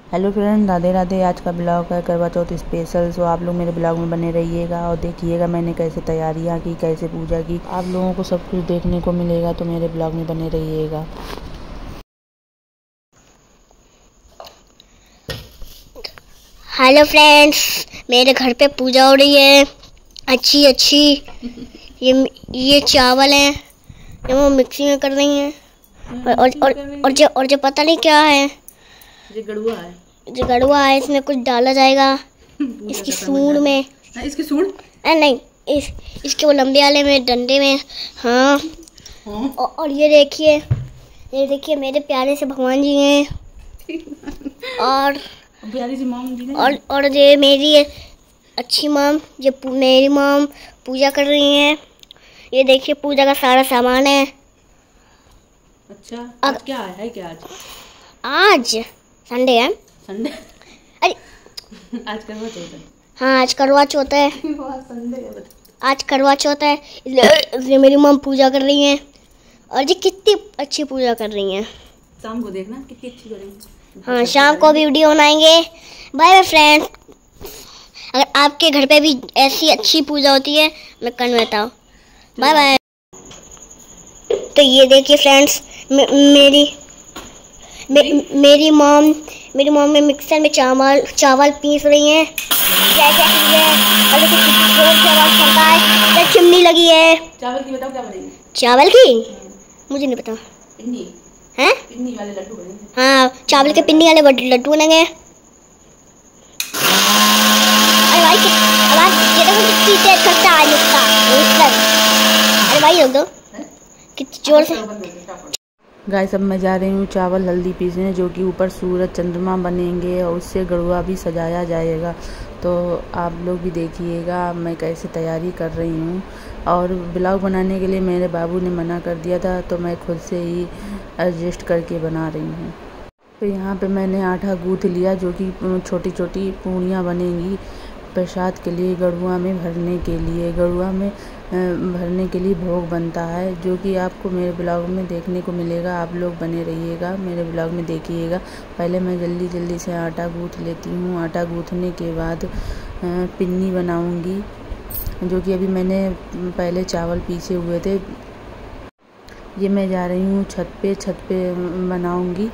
Hello friend, Radhe Radhe. आज का blog है करवा चौथ स्पेशल। सो आप लोग मेरे ब्लॉग में बने रहिएगा और देखिएगा मैंने कैसे तैयारियां की, कैसे पूजा की। आप लोगों को सब कुछ देखने को मिलेगा, तो मेरे ब्लॉग में बने रहिएगा। हेलो फ्रेंड्स, मेरे घर पे पूजा हो रही है अच्छी अच्छी। ये चावल है, ये वो मिक्सी में कर रही हैं। और जो पता नहीं क्या है, ये गड़ुआ है। जो गड़ुआ है इसमें कुछ डाला जाएगा इसकी सूंड में। इसकी सूंड नहीं, इसके वो लंबे वाले में, डंडे में। हाँ। और ये देखिए मेरे प्यारे से भगवान जी हैं। और प्यारी सी मॉम जी ने। और ये मेरी अच्छी मॉम, ये मेरी मॉम पूजा कर रही हैं। ये देखिए पूजा का सारा सामान है। अच्छा, आज क्या है क्या? आज संडे है। संडे? अरे आज करवा चौथ है। हाँ, आज करवा चौथ है। संडे है। आज करवा चौथ है, इसलिए मेरी मॉम पूजा कर रही हैं। और ये कितनी अच्छी पूजा कर रही हैं। शाम को देखना कितनी अच्छी करेंगे। हाँ, शाम को भी वीडियो बनाएंगे। Bye bye friends. अगर आपके घर पे भी ऐसी अच्छी पूजा होती है मैं कमेंट में बताओ। Bye bye. तो ये देखिए फ्रेंड्स, मेरी मॉम में मिक्सर में चावल पीस रही हैं। चिमनी लगी है। चावल की बताओ क्या बनेगी? चावल की मुझे नहीं पता। हैं? पिन्नी वाले लड्डू बनेंगे। हाँ, चावल के पिन्नी वाले लड्डू बनेंगे। अरे भाई, आवाज ये देखो कितनी तेज करता है इसका। अरे भाई रोक दो, कितनी जोर से। गाइस, अब मैं जा रही हूँ चावल हल्दी पीसने, जो कि ऊपर सूरज चंद्रमा बनेंगे और उससे गड़ुआ भी सजाया जाएगा। तो आप लोग भी देखिएगा मैं कैसे तैयारी कर रही हूँ। और ब्लॉग बनाने के लिए मेरे बाबू ने मना कर दिया था, तो मैं खुद से ही एडजस्ट करके बना रही हूँ। तो यहाँ पे मैंने आटा गूँथ लिया, जो कि छोटी छोटी पूड़ियाँ बनेंगी प्रसाद के लिए, गड़ुआ में भरने के लिए। गड़ुआ में भरने के लिए भोग बनता है, जो कि आपको मेरे ब्लॉग में देखने को मिलेगा। आप लोग बने रहिएगा, मेरे ब्लॉग में देखिएगा। पहले मैं जल्दी से आटा गूँथ लेती हूँ। आटा गूँथने के बाद पिन्नी बनाऊँगी, जो कि अभी मैंने पहले चावल पीसे हुए थे। ये मैं जा रही हूँ छत पे बनाऊँगी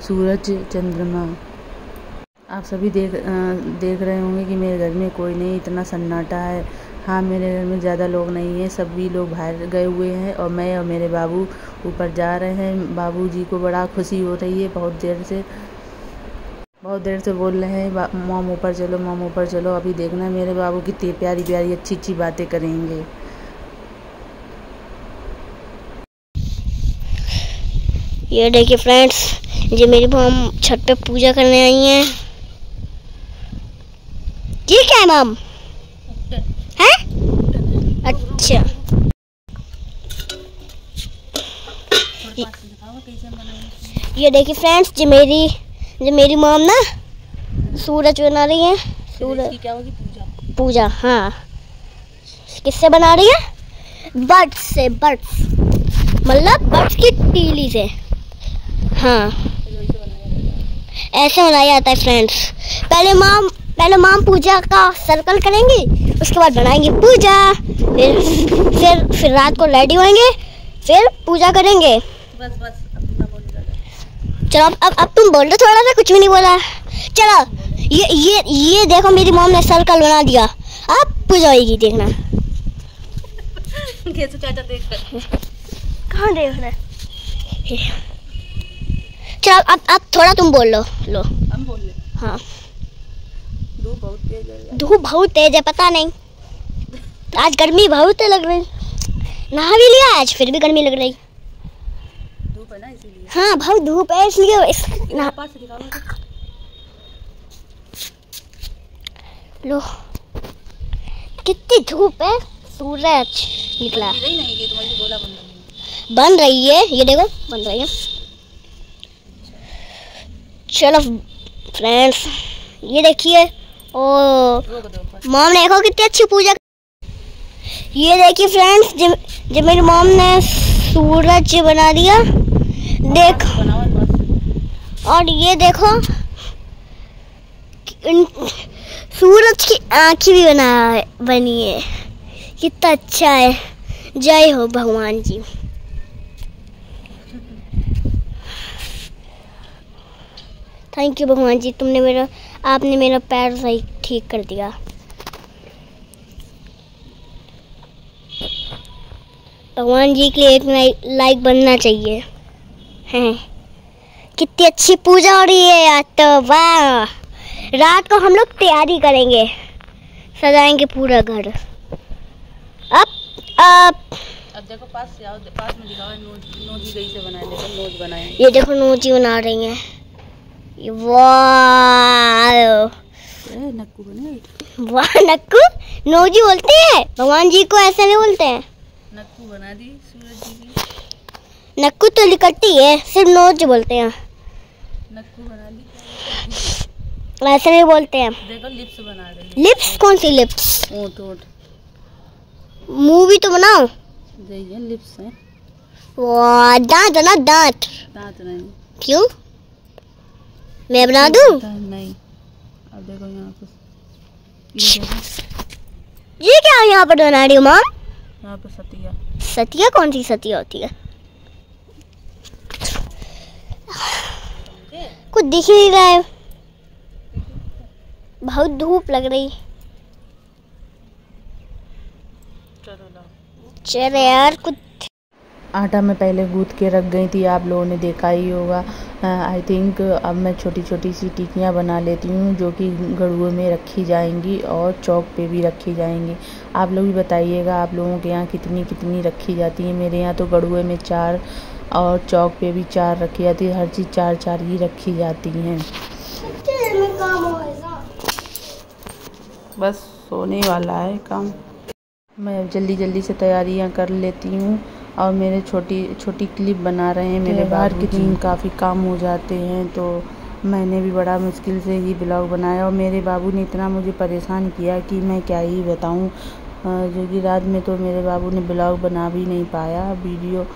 सूरज चंद्रमा। आप सभी देख रहे होंगे कि मेरे घर में कोई नहीं, इतना सन्नाटा है। हाँ, मेरे घर में ज़्यादा लोग नहीं हैं, सभी लोग बाहर गए हुए हैं और मैं और मेरे बाबू ऊपर जा रहे हैं। बाबूजी को बड़ा खुशी हो रही है, बहुत देर से बोल रहे हैं मॉम ऊपर चलो, मॉम ऊपर चलो। अभी देखना मेरे बाबू कितनी प्यारी प्यारी अच्छी बातें करेंगे। ये देखिए फ्रेंड्स, ये मेरी मॉम छत पे पूजा करने आई हैं। ये क्या है मॉम? है? अच्छा, ये देखिए फ्रेंड्स, जो मेरी मॉम ना सूरज बना रही है। सूरज क्या होगी? पूजा। हाँ, किससे बना रही है? बर्ड्स से। मतलब बर्ड्स की तीली से। हाँ, ऐसे बनाया जाता है फ्रेंड्स। पहले मॉम पूजा का सर्कल करेंगी, उसके बाद बनाएंगे पूजा। फिर रात को रेडी होंगे, फिर पूजा करेंगे। बस चलो, अब तुम बोल रहे, थोड़ा सा कुछ भी नहीं बोला। चलो, ये देखो मेरी मॉम ने सर्कल बना दिया। अब पूजा होगी, देखना। कहाँ देख रहे? चलो, अब थोड़ा तुम बोल लो। हम बोल ले। हाँ, धूप बहुत तेज है। पता नहीं, आज गर्मी बहुत लग रही। नहा भी लिया आज, फिर भी गर्मी लग रही। धूप है ना, इसीलिए। हाँ, बहुत धूप है इसलिए लो, कितनी धूप है। सूरज निकला। बन रही है, ये देखो बन रही है। चलो फ्रेंड्स, ये देखिए। मॉम ने देखो कितनी अच्छी पूजा। ये देखिए फ्रेंड्स, जब मेरी मॉम ने सूरज बना दिया, देख। और ये देखो सूरज की आँखें भी बनी है। कितना अच्छा है। जय हो भगवान जी। थैंक यू भगवान जी, आपने मेरा पैर सही ठीक कर दिया। भगवान जी के लिए एक लाइक बनना चाहिए। हैं, कितनी अच्छी पूजा हो रही है आज तो। वाह, रात को हम लोग तैयारी करेंगे, सजाएंगे पूरा घर। अब देखो पास से आओ, पास में दिखाओ। नोजी गई से बनाए, देखो नोज बनाए। ये देखो नोजी बना रही हैं। वाह, नक्कू बने। वाह, नक्कू नोजी बोलते हैं, भगवान जी को ऐसा नहीं बोलते हैं। नक्कू बना दी सूरज जी की। नक्कू तो लिखती है, सिर्फ नोज बोलते हैं। नक्कू बना दी, ऐसे नहीं बोलते हैं। देखो लिप्स बना रही है। लिप्स? कौन सी लिप्स? ओठ ओठ, मुंह भी तो बनाओ। ये लिप्स है। वाह, दांत ना, दांत दांत नहीं। क्यों? मैं बना दूं? नहीं। अब देखो यहाँ पे, ये क्या यहाँ पर बना रही हो माँ? यहाँ पे सतिया। सतिया? कौन सी सतिया होती है? कुछ दिख नहीं रहा है, बहुत धूप लग रही। चलो यार, कुछ आटा मैं पहले गूंथ के रख गई थी, आप लोगों ने देखा ही होगा। आई थिंक अब मैं छोटी छोटी सी टिक्कियाँ बना लेती हूँ, जो कि गड़ुए में रखी जाएंगी और चौक पे भी रखी जाएंगी। आप लोग भी बताइएगा आप लोगों के यहाँ कितनी कितनी रखी जाती है। मेरे यहाँ तो गड़ुए में 4 और चौक पे भी 4 रखी जाती है। हर चीज़ 4-4 ही रखी जाती हैं। बस सोने वाला है काम। मैं जल्दी जल्दी से तैयारियां कर लेती हूँ और मेरे छोटी छोटी क्लिप बना रहे हैं मेरे बाहर के दिन। काफ़ी काम हो जाते हैं तो मैंने भी बड़ा मुश्किल से ही ब्लॉग बनाया और मेरे बाबू ने इतना मुझे परेशान किया कि मैं क्या ही बताऊँ। जो कि रात में तो मेरे बाबू ने ब्लॉग बना भी नहीं पाया वीडियो।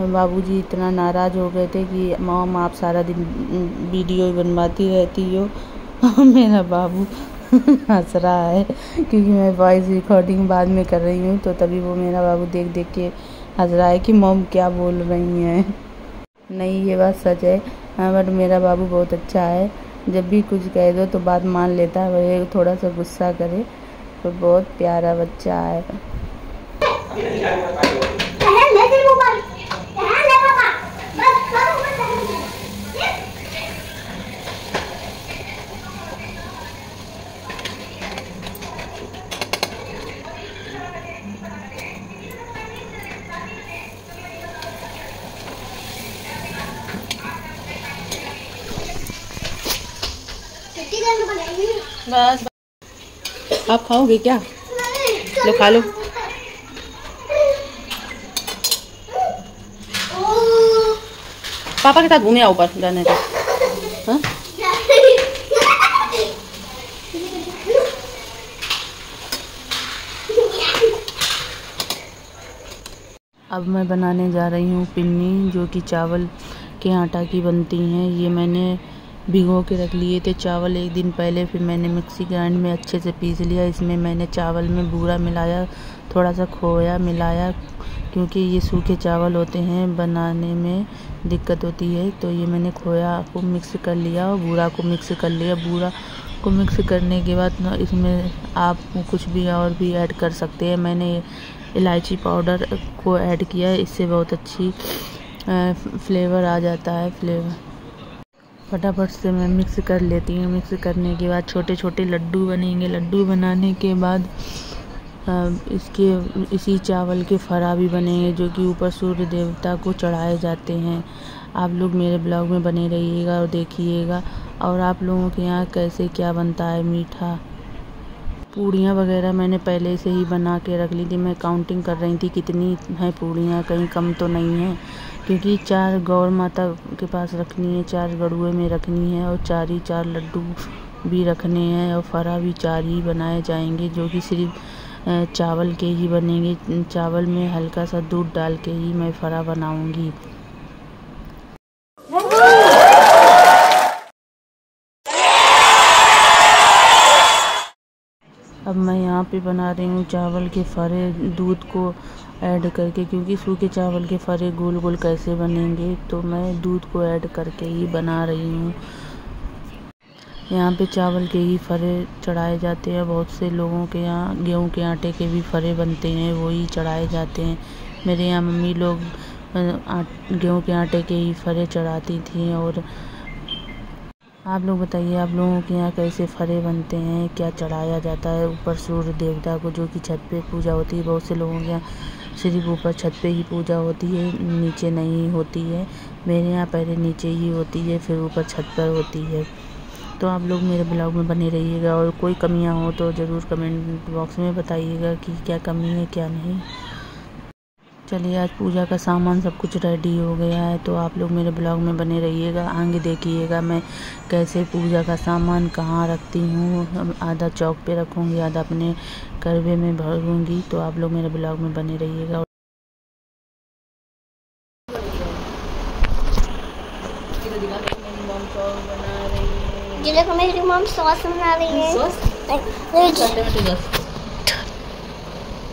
बाबूजी इतना नाराज़ हो गए थे कि मॉम आप सारा दिन वीडियो बनवाती रहती हो। मेरा बाबू हंस रहा है क्योंकि मैं वॉइस रिकॉर्डिंग बाद में कर रही हूँ, तो तभी वो मेरा बाबू देख देख के हंस रहा है कि मॉम क्या बोल रही हैं। नहीं, ये बात सच है। बट मेरा बाबू बहुत अच्छा है, जब भी कुछ कह दो तो बात मान लेता है। वह थोड़ा सा गुस्सा करे तो बहुत प्यारा बच्चा है। बस आप खाओगे क्या? लो खा लो। पापा के साथ घूमे आओ ऊपर जाने का। हाँ? अब मैं बनाने जा रही हूँ पिन्नी, जो कि चावल के आटा की बनती हैं। ये मैंने भिगो के रख लिए थे चावल एक दिन पहले, फिर मैंने मिक्सी ग्राइंड में अच्छे से पीस लिया। इसमें मैंने चावल में बूरा मिलाया, थोड़ा सा खोया मिलाया, क्योंकि ये सूखे चावल होते हैं बनाने में दिक्कत होती है। तो ये मैंने खोया को मिक्स कर लिया और बूरा को मिक्स कर लिया। बूरा को मिक्स करने के बाद इसमें आप कुछ भी और भी ऐड कर सकते हैं। मैंने इलायची पाउडर को ऐड किया है, इससे बहुत अच्छी फ्लेवर आ जाता है। फटाफट से मैं मिक्स कर लेती हूँ। मिक्स करने के बाद छोटे छोटे लड्डू बनेंगे। लड्डू बनाने के बाद इसी चावल के फरा भी बनेंगे, जो कि ऊपर सूर्य देवता को चढ़ाए जाते हैं। आप लोग मेरे ब्लॉग में बने रहिएगा और देखिएगा। और आप लोगों के यहाँ कैसे क्या बनता है मीठा। पूड़ियाँ वगैरह मैंने पहले से ही बना के रख ली थी। मैं काउंटिंग कर रही थी कितनी है पूड़ियाँ, कहीं कम तो नहीं है, क्योंकि 4 गौर माता के पास रखनी है, 4 गड़ुए में रखनी है और 4 लड्डू भी रखने हैं और फरा भी 4 ही बनाए जाएंगे, जो कि सिर्फ चावल के ही बनेंगे। चावल में हल्का सा दूध डाल के ही मैं फरा बनाऊंगी। अब मैं यहाँ पे बना रही हूँ चावल के फरे दूध को ऐड करके, क्योंकि सूखे चावल के फरे गोल गोल कैसे बनेंगे, तो मैं दूध को ऐड करके ही बना रही हूँ। यहाँ पे चावल के ही फरे चढ़ाए जाते हैं। बहुत से लोगों के यहाँ गेहूँ के आटे के भी फरे बनते हैं, वही चढ़ाए जाते हैं। मेरे यहाँ मम्मी लोग गेहूँ के आटे के ही फरे चढ़ाती थी। और आप लोग बताइए, आप लोगों के यहाँ कैसे फरे बनते हैं, क्या चढ़ाया जाता है ऊपर सूर्य देवता को, जो कि छत पे पूजा होती है। बहुत से लोगों के यहाँ सिर्फ ऊपर छत पे ही पूजा होती है, नीचे नहीं होती है। मेरे यहाँ पहले नीचे ही होती है, फिर ऊपर छत पर होती है। तो आप लोग मेरे ब्लॉग में बने रहिएगा, और कोई कमियां हो तो ज़रूर कमेंट बॉक्स में बताइएगा कि क्या कमी है क्या नहीं। चलिए, आज पूजा का सामान सब कुछ रेडी हो गया है, तो आप लोग मेरे ब्लॉग में बने रहिएगा। आगे देखिएगा मैं कैसे पूजा का सामान कहाँ रखती हूँ। आधा चौक पे रखूँगी, आधा अपने करवे में भरूँगी। तो आप लोग मेरे ब्लॉग में बने रहिएगा। ये देखो मेरी मम्मी सॉस बना रही है।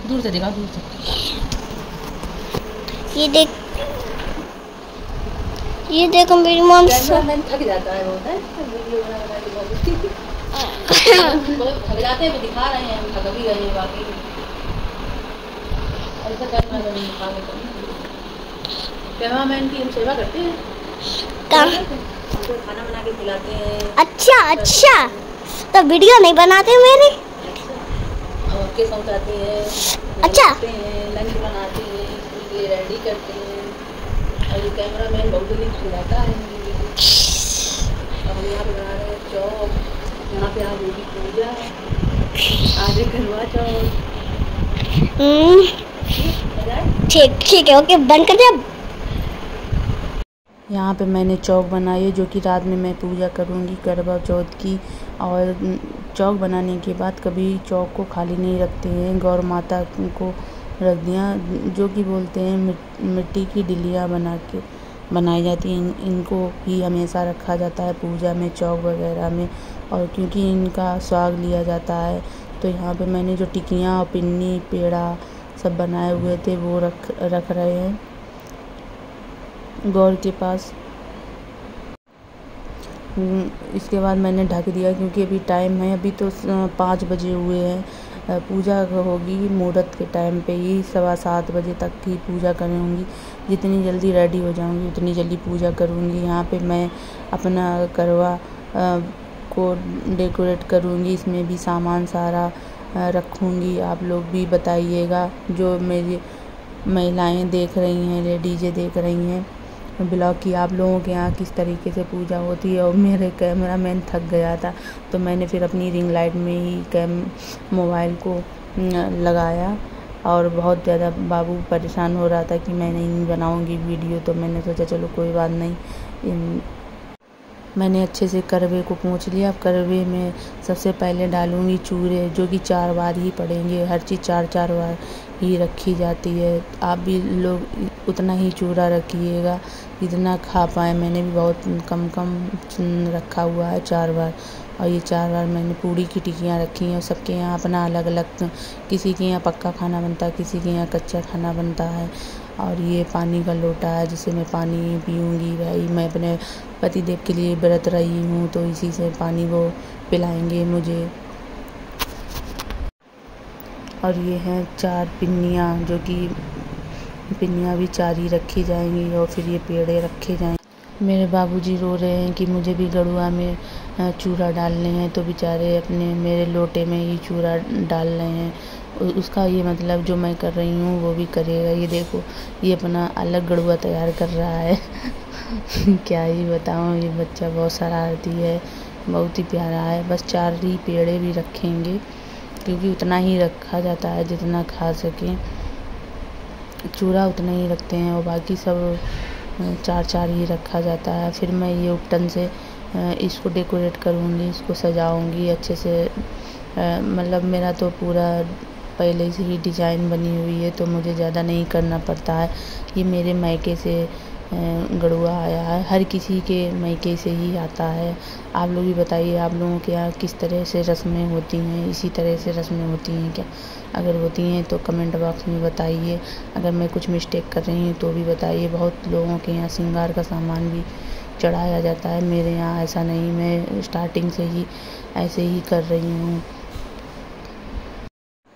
दूर से देखा, दूर से। ये देखो मेरी मम्मी थक जाता है बहुत, वीडियो बहुत थक जाते हैं, दिखा रहे हैं, हम थक भी गए हैं बाकी। ऐसा करना नहीं, कैमरामैन की हम सेवा करते हैं, तो खाना बना के खिलाते हैं। अच्छा, तो वीडियो नहीं बनाते मेरी? और के साथ आते हैं, अच्छा, लंच बनाते हैं, इसके लिए रेडी करते हैं। और ये कैमरामैन बहुत जल्दी खिलाता है। अब यहाँ पे बना रहे हैं चौक, यहाँ पे आज होगी पूजा, आज करवा चौथ। ठीक है, ओके, बंद कर दे। यहाँ पे मैंने चौक बनाई है, जो कि रात में मैं पूजा करूँगी करवा चौथ की। और चौक बनाने के बाद कभी चौक को खाली नहीं रखते हैं, गौर माता को रख दिया, जो कि बोलते हैं मिट्टी की डिलियाँ बनाई जाती हैं। इनको भी हमेशा रखा जाता है पूजा में, चौक वगैरह में। और क्योंकि इनका स्वाग लिया जाता है, तो यहाँ पे मैंने जो टिकियाँ और पिन्नी पेड़ा सब बनाए हुए थे वो रख रहे हैं गौर के पास। इसके बाद मैंने ढक दिया, क्योंकि अभी टाइम है, अभी तो 5 बजे हुए हैं। पूजा होगी मुहूर्त के टाइम पे ही, 7:15 बजे तक की पूजा करूँगी। जितनी जल्दी रेडी हो जाऊँगी उतनी जल्दी पूजा करूँगी। यहाँ पे मैं अपना करवा को डेकोरेट करूँगी, इसमें भी सामान सारा रखूँगी। आप लोग भी बताइएगा, जो मेरी महिलाएं देख रही हैं, लेडीज़ें देख रही हैं ब्लॉग की, आप लोगों के यहाँ किस तरीके से पूजा होती है। और मेरे कैमरामैन थक गया था, तो मैंने फिर अपनी रिंग लाइट में ही मोबाइल को लगाया। और बहुत ज़्यादा बाबू परेशान हो रहा था कि मैं नहीं बनाऊंगी वीडियो, तो मैंने सोचा चलो कोई बात नहीं। मैंने अच्छे से करवे को पोंछ लिया। अब करवे में सबसे पहले डालूंगी चूरे, जो कि 4 बार ही पड़ेंगे। हर चीज़ 4-4 बार ही रखी जाती है। आप भी लोग उतना ही चूरा रखिएगा जितना खा पाए। मैंने भी बहुत कम रखा हुआ है, 4 बार। और ये 4 बार मैंने पूड़ी की टिकियाँ रखी हैं। सबके यहाँ अपना अलग अलग, किसी के यहाँ पक्का खाना बनता है, किसी के यहाँ कच्चा खाना बनता है। और ये पानी का लोटा है, जिससे मैं पानी पीऊँगी। भाई मैं अपने पतिदेव के लिए व्रत रही हूँ, तो इसी से पानी वो पिलाएंगे मुझे। और ये हैं 4 पिन्नियाँ, जो कि पिन्नियाँ भी 4 ही रखी जाएंगी। और फिर ये पेड़े रखे जाएंगे। मेरे बाबूजी रो रहे हैं कि मुझे भी गड़ुआ में चूरा डालने हैं, तो बेचारे अपने मेरे लोटे में ही चूरा डाल रहे हैं। उसका ये मतलब जो मैं कर रही हूँ वो भी करेगा। ये देखो, ये अपना अलग गड़ुआ तैयार कर रहा है। क्या ही बताऊँ, ये बच्चा बहुत शरारती है, बहुत ही प्यारा है। बस 4 ही पेड़े भी रखेंगे, क्योंकि उतना ही रखा जाता है जितना खा सकें। चूरा उतना ही रखते हैं, और बाकी सब 4-4 ही रखा जाता है। फिर मैं ये उपटन से इसको डेकोरेट करूँगी, इसको सजाऊँगी अच्छे से। मतलब मेरा तो पूरा पहले से ही डिज़ाइन बनी हुई है, तो मुझे ज़्यादा नहीं करना पड़ता है। ये मेरे मायके से गड़ुआ आया है, हर किसी के मायके से ही आता है। आप लोग भी बताइए आप लोगों के यहाँ किस तरह से रस्में होती हैं, इसी तरह से रस्में होती हैं क्या? अगर होती हैं तो कमेंट बॉक्स में बताइए। अगर मैं कुछ मिस्टेक कर रही हूँ तो भी बताइए। बहुत लोगों के यहाँ श्रृंगार का सामान भी चढ़ाया जाता है, मेरे यहाँ ऐसा नहीं, मैं स्टार्टिंग से ही ऐसे ही कर रही हूँ।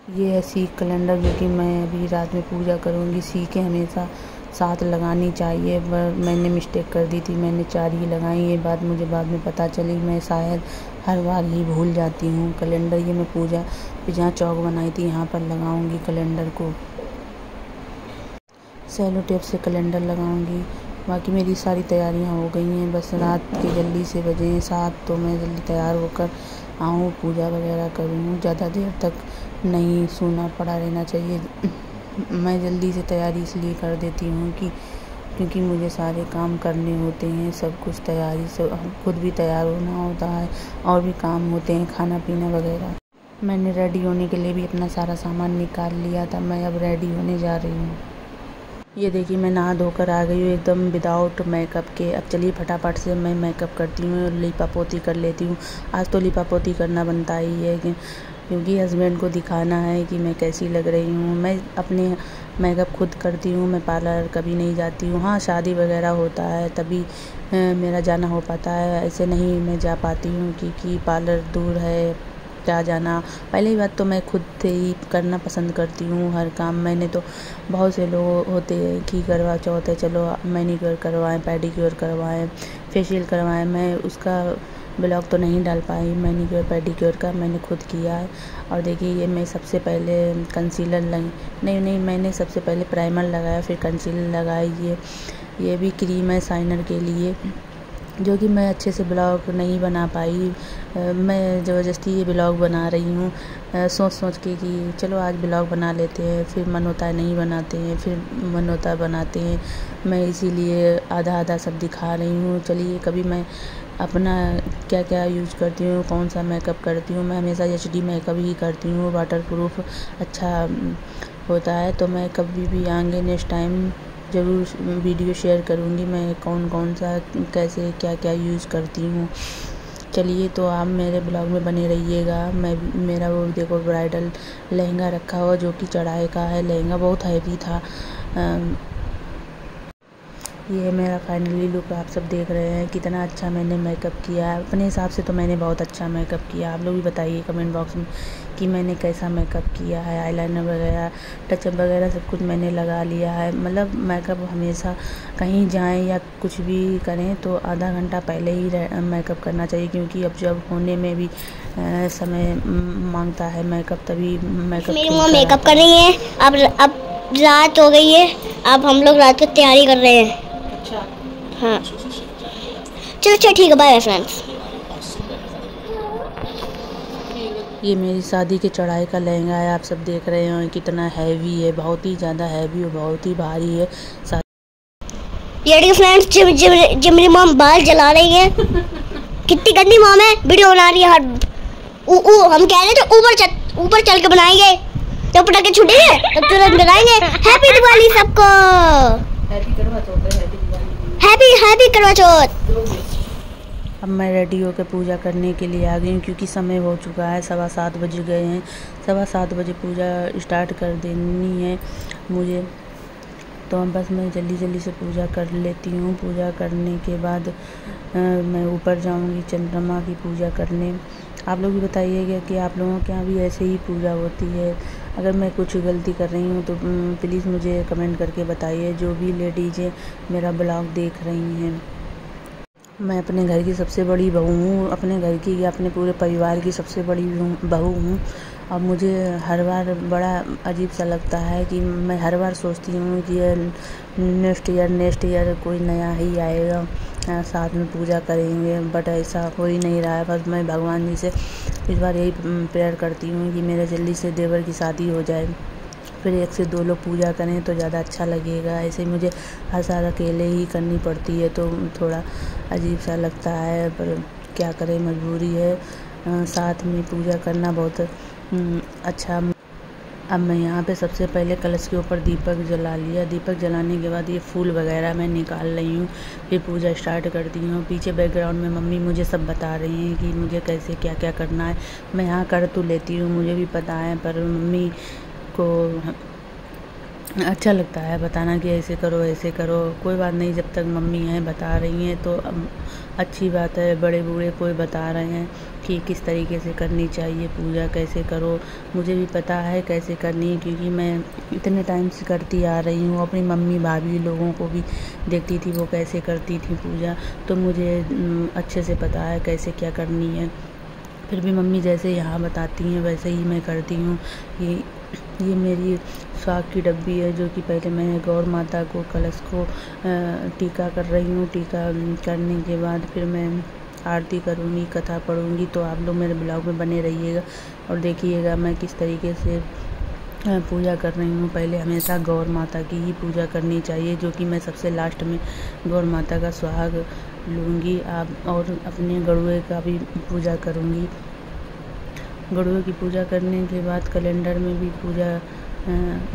ये है सीख कैलेंडर जो कि मैं अभी रात में पूजा करूँगी। सीखें हमेशा 7 लगानी चाहिए, पर मैंने मिस्टेक कर दी थी, मैंने 4 ही लगाई। ये बात मुझे बाद में पता चली, मैं शायद हर बार ही भूल जाती हूँ। कैलेंडर ये मैं पूजा जहाँ चौक बनाई थी यहाँ पर लगाऊंगी कैलेंडर को। सेलो टेप से कैलेंडर लगाऊंगी। बाकी मेरी सारी तैयारियाँ हो गई हैं, बस रात के जल्दी से बजे 7 तो मैं जल्दी तैयार होकर आऊँ, पूजा वगैरह करूँ। ज़्यादा देर तक नहीं सोना पड़ा रहना चाहिए। मैं जल्दी से तैयारी इसलिए कर देती हूँ क्योंकि मुझे सारे काम करने होते हैं, सब कुछ तैयारी से खुद भी तैयार होना होता है और भी काम होते हैं, खाना पीना वगैरह। मैंने रेडी होने के लिए भी अपना सारा सामान निकाल लिया था। मैं अब रेडी होने जा रही हूँ। ये देखिए मैं नहा धोकर आ गई हूँ एकदम विदाउट मेकअप के। अब चलिए फटाफट से मैं मेकअप करती हूँ, लिपा पोती कर लेती हूँ। आज तो लिपा पोती करना बनता ही है क्योंकि हस्बैंड को दिखाना है कि मैं कैसी लग रही हूँ। मैं अपने मेकअप खुद करती हूँ, मैं पार्लर कभी नहीं जाती हूँ। हाँ शादी वगैरह होता है तभी मेरा जाना हो पाता है, ऐसे नहीं मैं जा पाती हूँ क्योंकि पार्लर दूर है, क्या जाना। पहली बात तो मैं खुद से ही करना पसंद करती हूँ हर काम। मैंने तो बहुत से लोग होते हैं कि करवा चौथ है चलो मैनीक्योर करवाएं, पेडिक्योर करवाएं, फेशियल करवाएं। मैं उसका ब्लॉग तो नहीं डाल पाई मैनीक्योर पेडिक्योर का, मैंने खुद किया है। और देखिए ये मैं सबसे पहले कंसीलर नहीं मैंने सबसे पहले प्राइमर लगाया, फिर कंसीलर लगाई। ये भी क्रीम है शाइनर के लिए, जो कि मैं अच्छे से ब्लॉग नहीं बना पाई। मैं ज़बरदस्ती ये ब्लॉग बना रही हूँ सोच के कि चलो आज ब्लॉग बना लेते हैं, फिर मन होता है नहीं बनाते हैं, फिर मन होता है बनाते हैं। मैं इसीलिए आधा सब दिखा रही हूँ। चलिए कभी मैं अपना क्या क्या यूज करती हूँ, कौन सा मेकअप करती हूँ। मैं हमेशा HD मेकअप ही करती हूँ, वाटरप्रूफ अच्छा होता है। तो मैं कभी भी आगे नेक्स्ट टाइम ज़रूर वीडियो शेयर करूँगी मैं कौन सा कैसे क्या क्या यूज़ करती हूँ। चलिए तो आप मेरे ब्लॉग में बने रहिएगा। मेरा वो देखो ब्राइडल लहंगा रखा हुआ जो कि चढ़ाई का है, लहंगा बहुत हैवी था। ये मेरा फाइनली लुक आप सब देख रहे हैं, कितना अच्छा मैंने मेकअप किया है। अपने हिसाब से तो मैंने बहुत अच्छा मेकअप किया। आप लोग भी बताइए कमेंट बॉक्स में कि मैंने कैसा मेकअप किया है। आईलाइनर वगैरह टचअप वगैरह सब कुछ मैंने लगा लिया है। मतलब मेकअप हमेशा कहीं जाएं या कुछ भी करें तो आधा घंटा पहले ही मेकअप करना चाहिए, क्योंकि अब जब होने में भी समय मांगता है मेकअप, तभी मेकअप मेरी मम्मा मेकअप कर रही है। अब रात हो गई है, अब हम लोग रात की तैयारी कर रहे हैं। हाँ चलो ठीक है, बाय फ्रेंड्स। ये मेरी शादी के चढ़ाई का लहंगा है, आप सब देख रहे हो कितना हैवी है, बहुत ही ज़्यादा हैवी और बहुत ही भारी है। ये देखिए फ्रेंड्स, जब मेरी मॉम बाल जला रही है कितनी गंदी मॉम है, वीडियो बना रही है। हम कह रहे थे ऊपर चल के बनाएंगे, तो पटाखे छूटेंगे तब तुरंत बनाएंगे। हैप्पी दिवाली सबको, हैप्पी करवा चौथ। अब मैं रेडी होकर पूजा करने के लिए आ गई हूँ क्योंकि समय हो चुका है, 7:15 बज गए हैं। 7:15 बजे पूजा स्टार्ट कर देनी है मुझे, तो बस मैं जल्दी से पूजा कर लेती हूँ। पूजा करने के बाद मैं ऊपर जाऊँगी चंद्रमा की पूजा करने। आप लोग भी बताइएगा कि आप लोगों के यहाँ भी ऐसे ही पूजा होती है। अगर मैं कुछ गलती कर रही हूँ तो प्लीज़ मुझे कमेंट करके बताइए, जो भी लेडीज़ मेरा ब्लॉग देख रही हैं। मैं अपने घर की सबसे बड़ी बहू हूँ, अपने घर की या अपने पूरे परिवार की सबसे बड़ी बहू हूँ। अब मुझे हर बार बड़ा अजीब सा लगता है कि मैं हर बार सोचती हूँ कि नेक्स्ट ईयर कोई नया ही आएगा, साथ में पूजा करेंगे, बट ऐसा हो ही नहीं रहा है। बस मैं भगवान जी से इस बार यही प्रेयर करती हूँ कि मेरे जल्दी से देवर की शादी हो जाए, फिर 1 से 2 लोग पूजा करें तो ज़्यादा अच्छा लगेगा। ऐसे मुझे हर साल अकेले ही करनी पड़ती है तो थोड़ा अजीब सा लगता है, पर क्या करें, मजबूरी है। साथ में पूजा करना बहुत अच्छा अब मैं यहाँ पे सबसे पहले कलश के ऊपर दीपक जला लिया। दीपक जलाने के बाद ये फूल वगैरह मैं निकाल रही हूँ, फिर पूजा स्टार्ट कर दी हूँ। पीछे बैकग्राउंड में मम्मी मुझे सब बता रही हैं कि मुझे कैसे क्या क्या करना है। मैं यहाँ कर तो लेती हूँ, मुझे भी पता है, पर मम्मी को अच्छा लगता है बताना कि ऐसे करो ऐसे करो। कोई बात नहीं, जब तक मम्मी हैं बता रही हैं तो अच्छी बात है। बड़े बूढ़े कोई बता रहे हैं कि किस तरीके से करनी चाहिए पूजा, कैसे करो। मुझे भी पता है कैसे करनी है, क्योंकि मैं इतने टाइम से करती आ रही हूँ। अपनी मम्मी भाभी लोगों को भी देखती थी वो कैसे करती थी पूजा, तो मुझे अच्छे से पता है कैसे क्या करनी है। फिर भी मम्मी जैसे यहाँ बताती हैं वैसे ही मैं करती हूँ। ये मेरी स्वाग की डब्बी है, जो कि पहले मैं गौर माता को कलश को टीका कर रही हूँ। टीका करने के बाद फिर मैं आरती करूँगी, कथा पढ़ूँगी। तो आप लोग मेरे ब्लॉग में बने रहिएगा और देखिएगा मैं किस तरीके से पूजा कर रही हूँ। पहले हमेशा गौर माता की ही पूजा करनी चाहिए, जो कि मैं सबसे लास्ट में गौर माता का सुहाग लूँगी। आप और अपने गरुए का भी पूजा करूँगी। गरुए की पूजा करने के बाद कैलेंडर में भी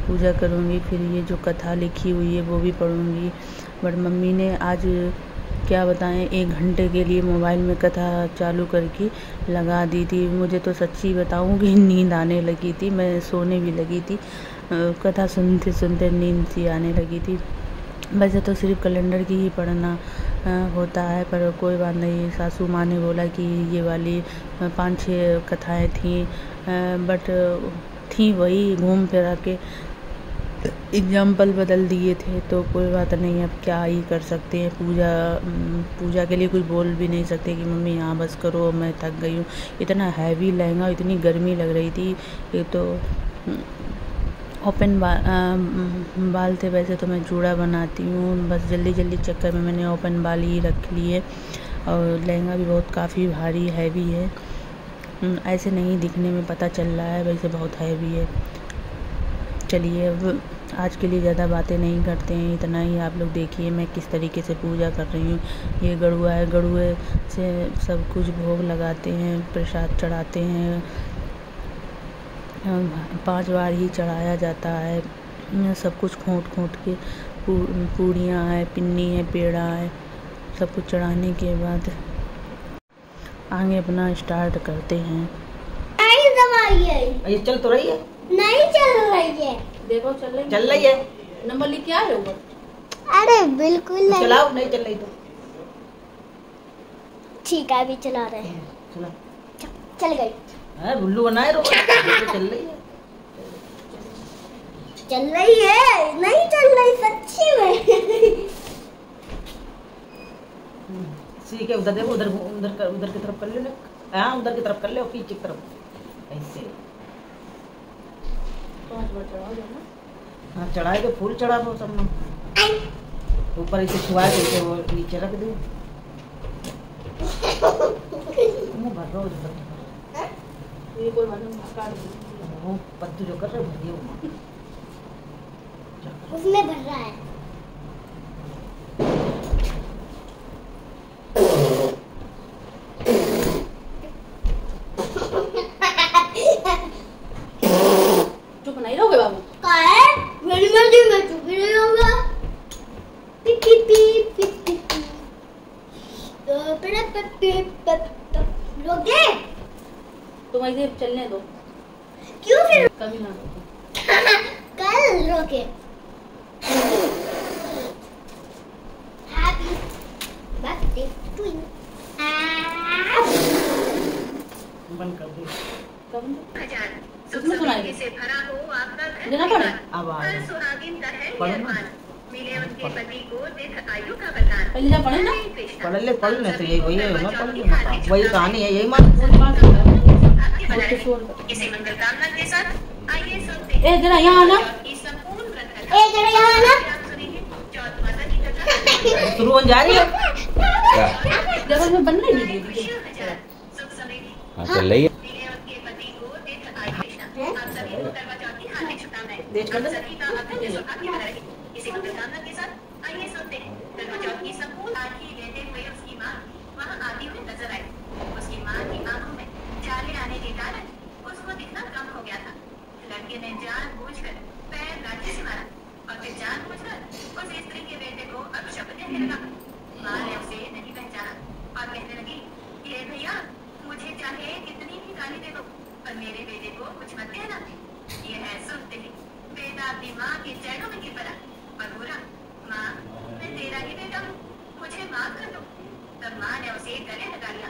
पूजा करूँगी। फिर ये जो कथा लिखी हुई है वो भी पढ़ूँगी। बट मम्मी ने आज क्या बताएं 1 घंटे के लिए मोबाइल में कथा चालू करके लगा दी थी। मुझे तो सच्ची बताऊं कि नींद आने लगी थी, मैं सोने भी लगी थी। कथा सुनते सुनते नींद सी आने लगी थी। वैसे तो सिर्फ कैलेंडर की ही पढ़ना होता है, पर कोई बात नहीं। सासू माँ ने बोला कि ये वाली 5-6 कथाएँ थीं, बट थी वही घूम फिरा के एग्जाम्पल बदल दिए थे, तो कोई बात नहीं, अब क्या ही कर सकते हैं। पूजा के लिए कुछ बोल भी नहीं सकते कि मम्मी यहाँ बस करो, मैं थक गई हूँ। इतना हैवी लहंगा, इतनी गर्मी लग रही थी। ये तो ओपन बाल थे। वैसे तो मैं चूड़ा बनाती हूँ, बस जल्दी जल्दी चक्कर में मैंने ओपन बाल ही रख लिए। और लहंगा भी बहुत काफ़ी भारी हैवी है, ऐसे नहीं दिखने में पता चल रहा है, वैसे बहुत हैवी है। चलिए अब आज के लिए ज़्यादा बातें नहीं करते हैं, इतना ही आप लोग देखिए मैं किस तरीके से पूजा कर रही हूँ। ये गरुआ है, गरुए से सब कुछ भोग लगाते हैं, प्रसाद चढ़ाते हैं। 5 बार ही चढ़ाया जाता है। सब कुछ खोट के पूड़ियाँ है, पिन्नी है, पेड़ा है, सब कुछ चढ़ाने के बाद आगे अपना स्टार्ट करते हैं। ये चल तो रही है, नहीं चल रही है। देखो चल रही है। नंबर लिख के आ रहे हो? अरे बिल्कुल नहीं। चलाओ, नहीं चल रही तो ठीक है, अभी चला रहे हैं। चल गई। बुल्लू बनाए रो चल रही है। चल रही है, नहीं चल रही सच्ची में। ठीक है, उधर देखो, उधर की तरफ कर ले। हाँ, उधर की तरफ कर ले और पीछे की तरफ ऐसे। 5 बार चढ़ाओ ना। हाँ, चढ़ाए के फूल चढ़ा दो सब में, ऊपर ऐसे छुआ के वो नीचे रख दो। मुँह भर रहा हो ये कोई काट दो। वो पत्तू जो कर रहे भरिए उसमें भर रहा है। चुप नहीं रहोगे बाबू? क्या है? मेरी मर्जी, मैं चुप ही नहीं रहूंगा। P P P P P P. रोक दे। तुम ऐसे चलने दो। क्यों फिर? कभी ना रोको। कल रोके। Happy birthday to you. बंद कर दे। किसने सुनाई? देना पड़े। अब आ पहले जा पढ़े ना। पढ़ ले तो यही वही है ना, पढ़ ले मत, वही कहानी है, यही मान इसी मंगल कामना के साथ आइए सुनते हैं। ए जरा यहाँ आना। जरा यहाँ आना। शुरू हो जा रही है। जगह में बन रही है। हाँ, चल रही है। देख कर इसी मंगल कामना के साथ आइए सुनते हैं। कर्मचौथ की संपूर्ण आरती लेते हुए उसकी माँ वहाँ आती हुई नजर आई। उसकी माँ की आंखों में जाले आने के कारण उसको दिखना कम हो गया था। लड़के ने जान खाली दे दो, पर मेरे बेटे को कुछ मत कहना। ये है सुनते ही बेटा अपनी माँ के चरणों में गिर पड़ा और बोला, माँ मैं तेरा ही बेटा हूँ, मुझे माफ कर दो। तब माँ ने उसे गले लगा लिया।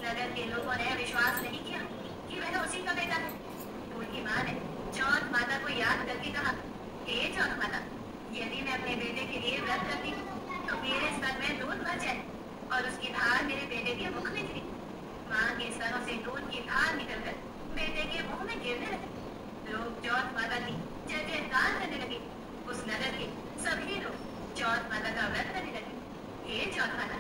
नगर के लोगों ने विश्वास नहीं किया कि वह उसी का बेटा है। उनकी माँ ने चौथ माता को याद करके कहा, हे चौथ माता, यदि मैं अपने बेटे के लिए व्रत करती हूँ तो मेरे स्तन में दूध भर जाए और उसकी धार मेरे बेटे के मुख में गिरी। माँ के स्तनों से दूध की धार निकलकर बेटे के मुंह में गिरने लगी। लोग चौथ माता की जय जयकार करने लगे। उस नगर के सभी लोग चौथ माता का व्रत करने लगे। हे चौथ माता,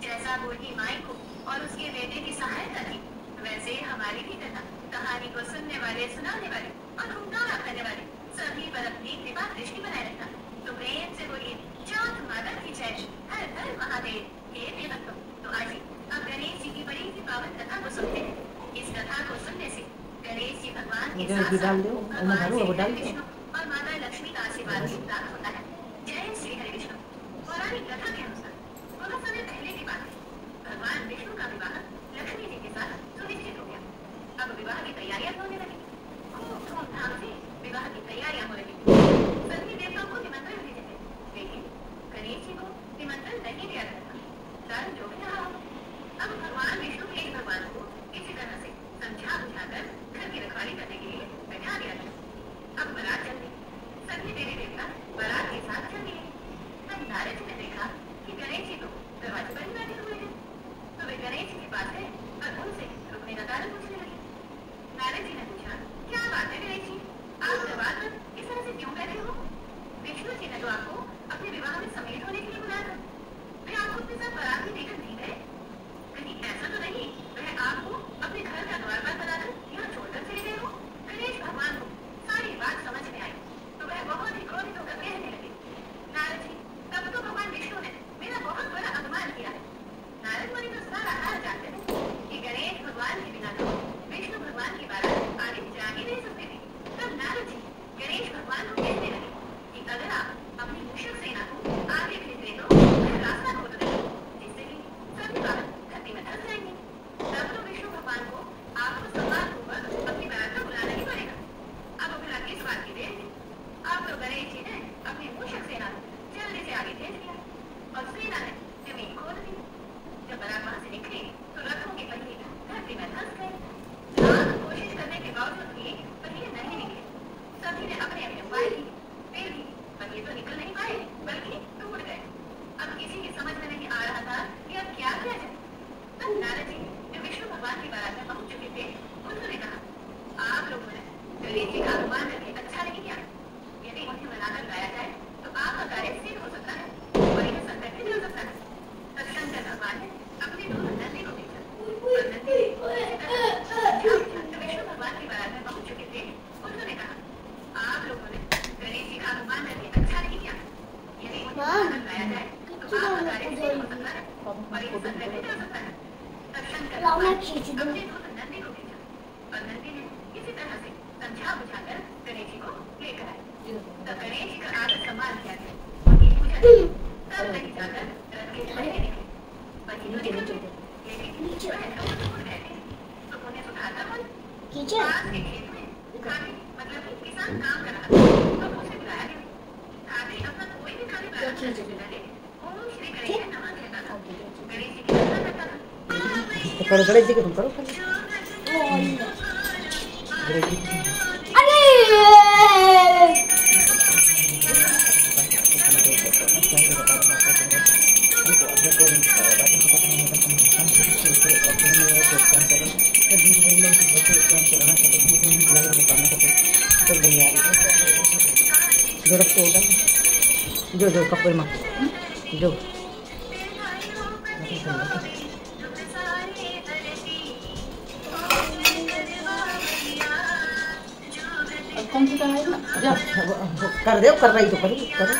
जैसा बूढ़ी माई को और उसके बेटे की सहायता की, वैसे हमारी भी करना। कहानी को सुनने वाले, सुनाने वाले और हुंकारा करने वाले सभी पर अपनी कृपा दृष्टि बनाए रखना। तो प्रेम से बोलिए, चौथ माता की जय। हर हर महादेव। हे देवत्व। तो आज अब गणेश जी की बड़ी सी पावन कथा को सुनते हैं। इस कथा को सुनने से गणेश जी भगवान के साथ भगवान श्री विष्णु और माता लक्ष्मी का आशीर्वाद भी प्राप्त होता है। जय श्री हरि विष्णु। पौराणिक कथा के अनुसार बहुत समय पहले की बात है, भगवान विष्णु का विवाह लक्ष्मी जी के साथ सुनिश्चित हो गया। अब विवाह की तैयारियां होने लगी। खूब धूमधाम से विवाह की तैयारियां हो रही। सभी देवताओं को निमंत्रण भेजे थे, लेकिन गणेश जी को निमंत्रण नहीं दिया गया था। कारण जो भी रहा हो, अब भगवान विष्णु के भगवान को किसी तरह से समझा बुझाकर घर की रखवाली करने के लिए बैठा दिया था। अब बारात चल गई। सभी देवी देवता बारात के साथ चल दिए। तब नारद जी ने देखा कि गणेश जी तो दरवाजे पर ही बैठे हुए हैं। तो वे गणेश जी के पास गए और उनसे रुकने का कारण पूछने लगे। नारद जी ने पूछा, क्या बात है गणेश जी, आप दरबार पर इस तरह से क्यों बैठे हो? विष्णु जी ने तो आपको अपने विवाह में सम्मिलित होने के लिए बुलाया था। वे आपको अपने साथ बारात में लेकर नहीं गए? कहीं ऐसा तो नहीं वह आपको अपने घर का द्वार पर बनाकर यहाँ छोड़कर चले गए हो? गणेश भगवान को सारी बात समझ में आई तो वह बहुत ही क्रोधित होकर कहने लगे, नारद जी, तब तो भगवान विष्णु ने मेरा बहुत बड़ा अपमान किया है। नारद मुनि तो सारा हाल जानते हैं कि गणेश भगवान के बिना तो विष्णु भगवान की बारात आगे जा ही नहीं सकते थे। तब नारद जी गणेश भगवान को कहने लगे कि अगर आप अपनी मूषक सेना को आगे भेज दे तो वह रास्ता खोल देगा, जिससे कि सभी बालक धरती में धंस जाएंगे। तब तो विष्णु भगवान को आपको सम्मानपूर्वक अपनी बारात में बुलाना ही पड़ेगा। अब भला किस बात की देर थी? अब तो गणेश जी ने अपनी मूषक सेना को जल्दी से आगे भेज दिया और सेना ने जमीन खोद दी। जब बारात वहां से निकली तो रथों के पहिए धरती में धंस गए। लाख कोशिश करने के बावजूद भी पहिए नहीं निकले। सभी ने अपने अपने उपाय किए, फिर भी पहिए तो निकल नहीं पाए बल्कि टूट गए। अब किसी की समझ में नहीं आ रहा था कि अब क्या किया जाए। तब नारद जी जो विष्णु भगवान की बारात में पहुंच चुके थे, उन्होंने कहा, आप लोगों ने गणेश जी का अपमान करके अच्छा नहीं किया। यदि उन्हें मनाकर लाया जाए तो आपका कार्य सिद्ध हो सकता है और यह संकट भी हो सकता है। तब शंकर भगवान ने अपने दो नंदी को भेजा और नंदी विष्णु भगवान की बारात में पहुंच चुके थे, उन्होंने कहा, आप लोगों ने गणेश जी का अपमान करके अच्छा नहीं किया। यदि उन्हें मनाकर लाया जाए तो आपका कार्य सिद्ध हो सकता है और यह संकट भी हो सकता है। तब शंकर भगवान अपने दो नंदी को भेजा और नंदी ने किसी तरह से समझा बुझाकर गणेश जी को लेकर आए। तब गणेश जी का आदर सम्मान किया गया, उनकी पूजा की। तब कहीं जाकर रथ के पहिए निकले। पहिए तो निकल गए, लेकिन वह लोग टूट गए थे। तो उन्हें सुधारना कौन? पास के खेत में खाने मतलब कि किसान काम कर रहा था, तो उसे बुलाया गया। खाने अपना कोई भी खाने प्रारंभ करने से पहले ओम श्री गणेश नमः कहता था। गणेश जी की पूजा करता था। करो गणेश जी को तुम करो। जो जो कपड़े में जो कौन सी कर दे कर रही तो करो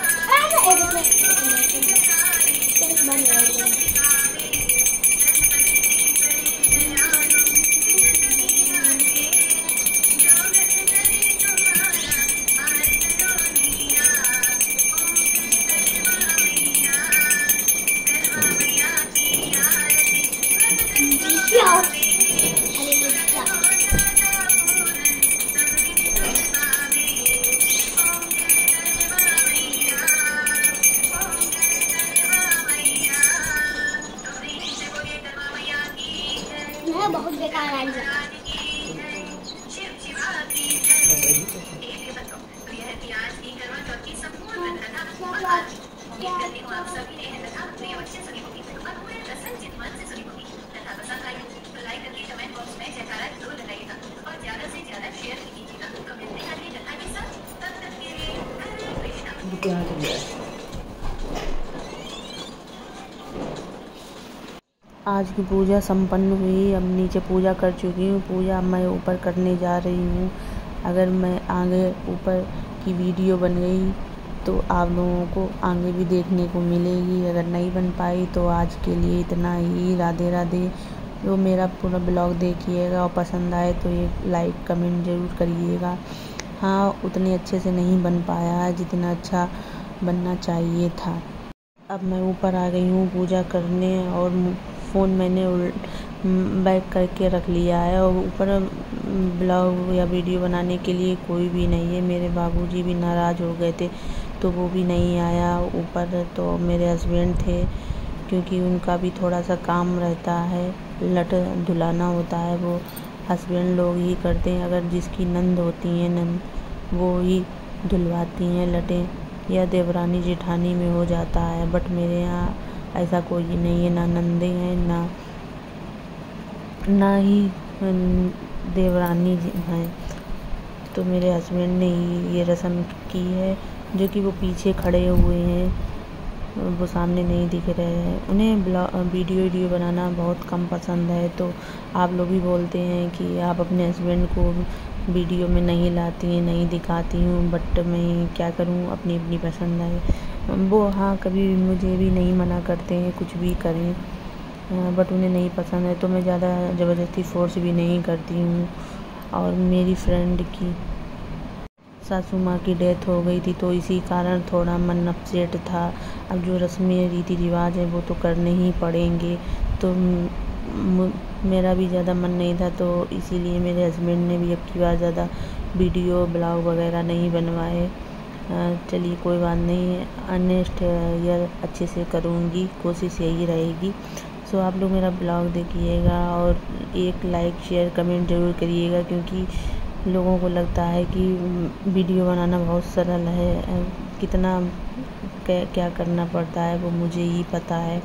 आज की पूजा संपन्न हुई। अब नीचे पूजा कर चुकी हूँ। पूजा मैं ऊपर करने जा रही हूँ। अगर मैं आगे ऊपर की वीडियो बन गई तो आप लोगों को आगे भी देखने को मिलेगी। अगर नहीं बन पाई तो आज के लिए इतना ही। राधे राधे। तो मेरा पूरा ब्लॉग देखिएगा और पसंद आए तो एक लाइक कमेंट ज़रूर करिएगा। हाँ, उतने अच्छे से नहीं बन पाया है जितना अच्छा बनना चाहिए था। अब मैं ऊपर आ गई हूँ पूजा करने और फ़ोन मैंने बैक करके रख लिया है और ऊपर ब्लॉग या वीडियो बनाने के लिए कोई भी नहीं है। मेरे बाबूजी भी नाराज़ हो गए थे तो वो भी नहीं आया ऊपर। तो मेरे हस्बैंड थे, क्योंकि उनका भी थोड़ा सा काम रहता है, लट धुलाना होता है, वो हस्बैंड लोग ही करते हैं। अगर जिसकी नंद होती हैं नंद, वो ही धुलवाती हैं लटें, या देवरानी जेठानी में हो जाता है। बट मेरे यहाँ ऐसा कोई नहीं है, ना नंदे हैं ना ही देवरानी हैं। तो मेरे हस्बैंड ने ही ये रस्म की है, जो कि वो पीछे खड़े हुए हैं, वो सामने नहीं दिख रहे हैं। उन्हें वीडियो बनाना बहुत कम पसंद है। तो आप लोग भी बोलते हैं कि आप अपने हस्बैंड को वीडियो में नहीं लाती हैं, नहीं दिखाती हूँ। बट मैं क्या करूँ, अपनी अपनी पसंद है वो। हाँ, कभी मुझे भी नहीं मना करते हैं कुछ भी करें, बट उन्हें नहीं पसंद है तो मैं ज़्यादा ज़बरदस्ती फोर्स भी नहीं करती हूँ। और मेरी फ्रेंड की सासू माँ की डेथ हो गई थी तो इसी कारण थोड़ा मन अपसेट था। अब जो रस्में रीति रिवाज हैं वो तो करने ही पड़ेंगे। तो मेरा भी ज़्यादा मन नहीं था, तो इसीलिए मेरे हस्बैंड ने भी अब की बार ज़्यादा वीडियो ब्लॉग वगैरह नहीं बनवाए। चलिए कोई बात नहीं, नेक्स्ट ईयर अच्छे से करूँगी, कोशिश यही रहेगी। सो आप लोग मेरा ब्लॉग देखिएगा और एक लाइक शेयर कमेंट ज़रूर करिएगा, क्योंकि लोगों को लगता है कि वीडियो बनाना बहुत सरल है, कितना क्या करना पड़ता है वो मुझे ही पता है।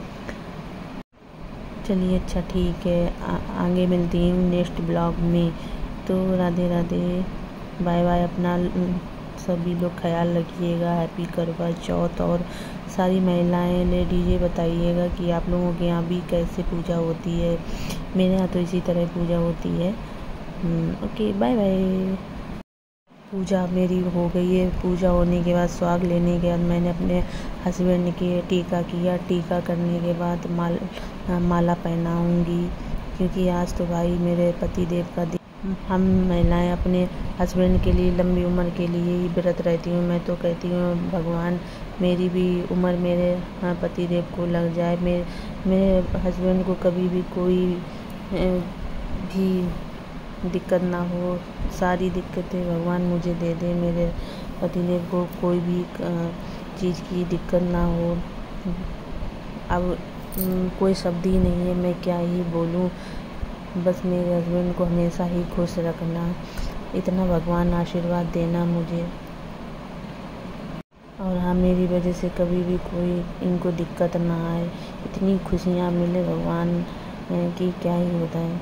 चलिए अच्छा ठीक है, आगे मिलती हूँ नेक्स्ट ब्लॉग में। तो राधे राधे, बाय बाय। अपना सभी लोग ख्याल रखिएगा। हैप्पी करवा चौथ। और सारी महिलाएं लेडीज़ ये बताइएगा कि आप लोगों के यहाँ भी कैसे पूजा होती है। मेरे यहाँ तो इसी तरह पूजा होती है। Okay bye bye. पूजा मेरी हो गई है। पूजा होने के बाद स्वाग लेने के बाद मैंने अपने हस्बैंड के टीका किया। टीका करने के बाद माला पहनाऊँगी, क्योंकि आज तो भाई मेरे पति देव का दिन। हम महिलाएं अपने हस्बैंड के लिए लंबी उम्र के लिए ही व्रत रहती हूँ। मैं तो कहती हूँ भगवान मेरी भी उम्र मेरे पति देव को लग जाए, मेरे हस्बैंड को कभी भी कोई भी दिक्कत ना हो। सारी दिक्कतें भगवान मुझे दे दे, मेरे पतिदेव को कोई भी चीज़ की दिक्कत ना हो। अब कोई शब्द ही नहीं है, मैं क्या ही बोलूँ। बस मेरे हस्बैंड को हमेशा ही खुश रखना, इतना भगवान आशीर्वाद देना मुझे। और हाँ, मेरी वजह से कभी भी कोई इनको दिक्कत ना आए, इतनी खुशियाँ मिले भगवान की क्या ही बताएं।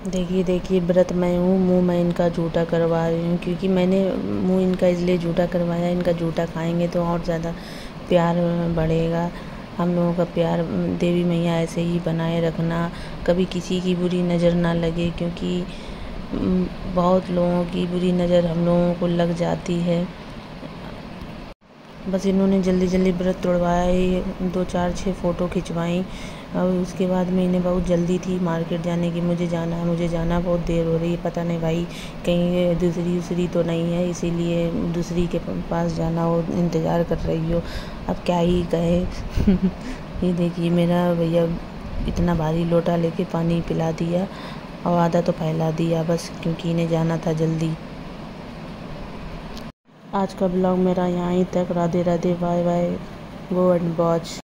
देखिए व्रत मैं हूँ, मुँह मैं इनका जूठा करवा रही हूँ, क्योंकि मैंने मुँह इनका इसलिए जूठा करवाया। इनका जूठा खाएंगे तो और ज़्यादा प्यार बढ़ेगा। हम लोगों का प्यार देवी मैया ऐसे ही बनाए रखना, कभी किसी की बुरी नज़र ना लगे, क्योंकि बहुत लोगों की बुरी नज़र हम लोगों को लग जाती है। बस इन्होंने जल्दी जल्दी व्रत तोड़वाया ही, 2 4 6 फ़ोटो खिंचवाई। और उसके बाद में इन्हें बहुत जल्दी थी मार्केट जाने की। मुझे जाना बहुत देर हो रही है, पता नहीं भाई कहीं दूसरी तो नहीं है, इसीलिए दूसरी के पास जाना हो, इंतज़ार कर रही हो। अब क्या ही कहे। ये देखिए मेरा भैया इतना भारी लोटा लेके पानी पिला दिया और आधा तो फैला दिया, बस क्योंकि इन्हें जाना था जल्दी। आज का ब्लॉग मेरा यहाँ ही तक। Radhe Radhe, bye bye, go and watch.